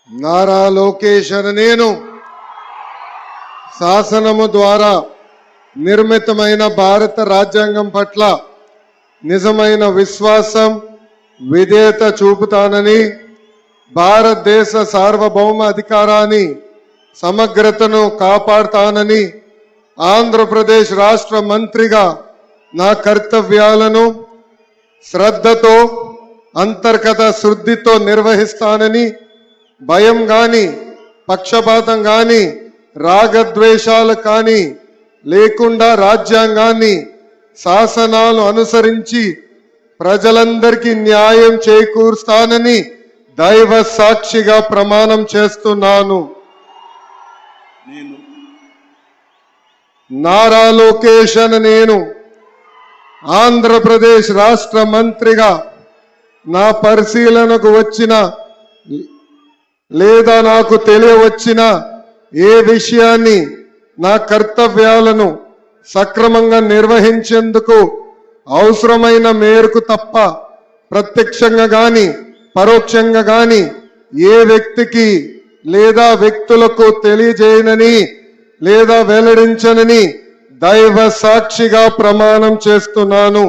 నారా లోకేష్ అనే నేను శాసనము ద్వారా నిర్మితమైన భారత రాజ్యాంగం పట్ల నిజమైన విశ్వాసం విధేయత చూపుతానని, భారతదేశ సార్వభౌమ అధికారాన్ని సమగ్రతను కాపాడుతానని, ఆంధ్రప్రదేశ్ రాష్ట్ర మంత్రిగా నా కర్తవ్యాలను శ్రద్ధతో అంతర్గత శుద్ధితో నిర్వహిస్తానని, భయం గాని పక్షపాతం గాని రాగద్వేషాలు కానీ లేకుండా రాజ్యాంగాన్ని శాసనాలు అనుసరించి ప్రజలందరికీ న్యాయం చేకూరుస్తానని దైవ సాక్షిగా ప్రమాణం చేస్తున్నాను. నారా లోకేష్ అనే నేను ఆంధ్రప్రదేశ్ రాష్ట్ర మంత్రిగా నా పరిశీలనకు వచ్చిన లేదా నాకు తెలియవచ్చిన ఏ విషయాన్ని నా కర్తవ్యాలను సక్రమంగా నిర్వహించేందుకు అవసరమైన మేరకు తప్ప ప్రత్యక్షంగా గాని పరోక్షంగా గాని ఏ వ్యక్తికి లేదా వ్యక్తులకు తెలియజేయనని లేదా వెల్లడించనని దైవ సాక్షిగా ప్రమాణం చేస్తున్నాను.